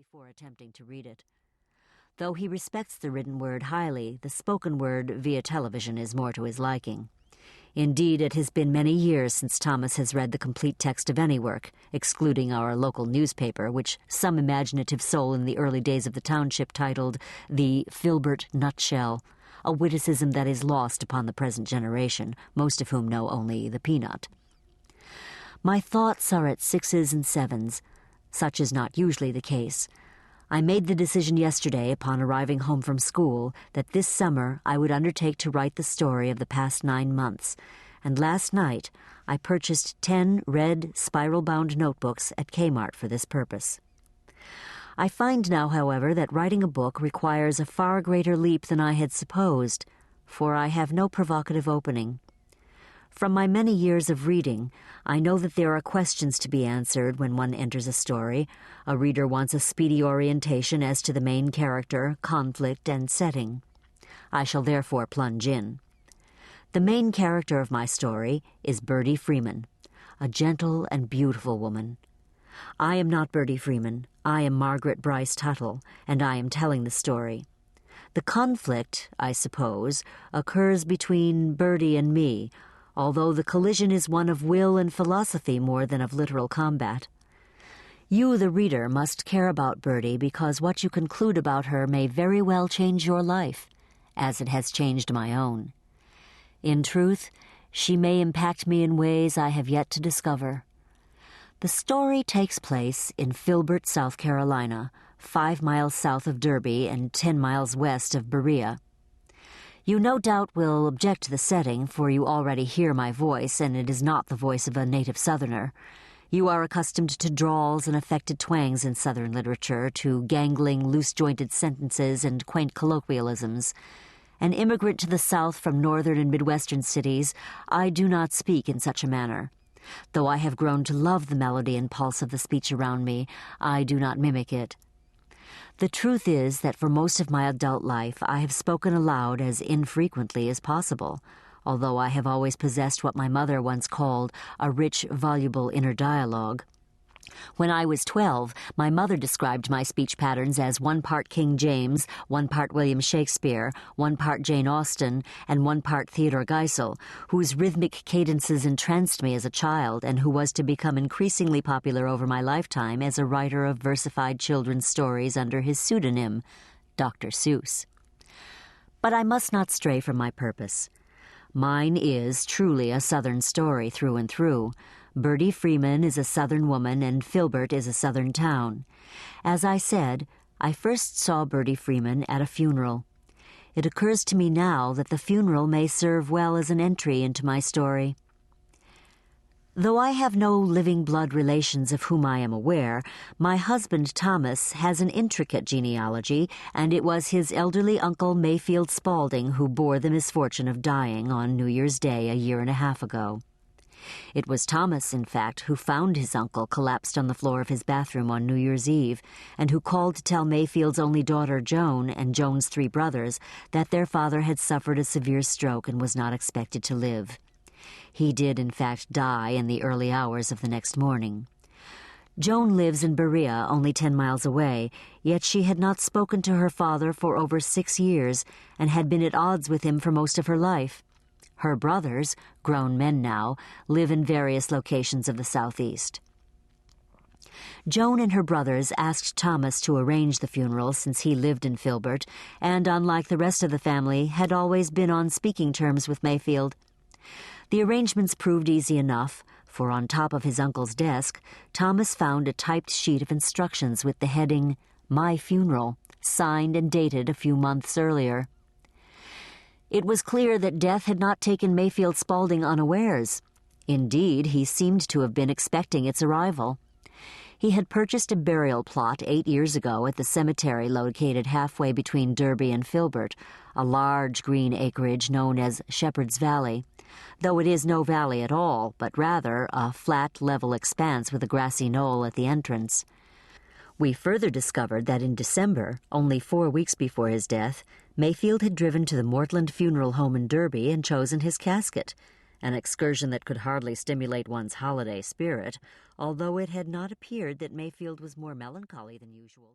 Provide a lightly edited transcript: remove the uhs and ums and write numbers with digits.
before attempting to read it. Though he respects the written word highly, the spoken word via television is more to his liking. Indeed, it has been many years since Thomas has read the complete text of any work, excluding our local newspaper, which some imaginative soul in the early days of the township titled the Filbert Nutshell, a witticism that is lost upon the present generation, most of whom know only the peanut. My thoughts are at 6s and 7s. Such is not usually the case. I made the decision yesterday, upon arriving home from school, that this summer I would undertake to write the story of the past 9 months, and last night I purchased 10 red, spiral-bound notebooks at Kmart for this purpose. I find now, however, that writing a book requires a far greater leap than I had supposed, for I have no provocative opening. From my many years of reading, I know that there are questions to be answered when one enters a story. A reader wants a speedy orientation as to the main character, conflict, and setting. I shall therefore plunge in. The main character of my story is Birdie Freeman, a gentle and beautiful woman. I am not Birdie Freeman. I am Margaret Bryce Tuttle, and I am telling the story. The conflict, I suppose, occurs between Birdie and me, although the collision is one of will and philosophy more than of literal combat. You, the reader, must care about Birdie because what you conclude about her may very well change your life, as it has changed my own. In truth, she may impact me in ways I have yet to discover. The story takes place in Filbert, South Carolina, 5 miles south of Derby and 10 miles west of Berea. You no doubt will object to the setting, for you already hear my voice, and it is not the voice of a native Southerner. You are accustomed to drawls and affected twangs in Southern literature, to gangling, loose-jointed sentences and quaint colloquialisms. An immigrant to the South from Northern and Midwestern cities, I do not speak in such a manner. Though I have grown to love the melody and pulse of the speech around me, I do not mimic it. The truth is that for most of my adult life I have spoken aloud as infrequently as possible, although I have always possessed what my mother once called a rich, voluble inner dialogue. When I was 12, my mother described my speech patterns as 1 part King James, 1 part William Shakespeare, 1 part Jane Austen, and 1 part Theodore Geisel, whose rhythmic cadences entranced me as a child and who was to become increasingly popular over my lifetime as a writer of versified children's stories under his pseudonym, Dr. Seuss. But I must not stray from my purpose. Mine is truly a Southern story through and through. Birdie Freeman is a Southern woman and Filbert is a Southern town. As I said, I first saw Birdie Freeman at a funeral. It occurs to me now that the funeral may serve well as an entry into my story. Though I have no living blood relations of whom I am aware, my husband Thomas has an intricate genealogy, and it was his elderly uncle Mayfield Spaulding who bore the misfortune of dying on New Year's Day a 1.5 years ago. It was Thomas, in fact, who found his uncle collapsed on the floor of his bathroom on New Year's Eve, and who called to tell Mayfield's only daughter, Joan, and Joan's 3 brothers, that their father had suffered a severe stroke and was not expected to live. He did, in fact, die in the early hours of the next morning. Joan lives in Berea, only 10 miles away, yet she had not spoken to her father for over 6 years and had been at odds with him for most of her life. Her brothers, grown men now, live in various locations of the Southeast. Joan and her brothers asked Thomas to arrange the funeral since he lived in Filbert, and, unlike the rest of the family, had always been on speaking terms with Mayfield. The arrangements proved easy enough, for on top of his uncle's desk, Thomas found a typed sheet of instructions with the heading, "My Funeral," signed and dated a few months earlier. It was clear that death had not taken Mayfield Spaulding unawares. Indeed, he seemed to have been expecting its arrival. He had purchased a burial plot 8 years ago at the cemetery located halfway between Derby and Filbert, a large green acreage known as Shepherd's Valley, though it is no valley at all, but rather a flat, level expanse with a grassy knoll at the entrance. We further discovered that in December, only 4 weeks before his death, Mayfield had driven to the Mortland Funeral Home in Derby and chosen his casket, an excursion that could hardly stimulate one's holiday spirit, although it had not appeared that Mayfield was more melancholy than usual.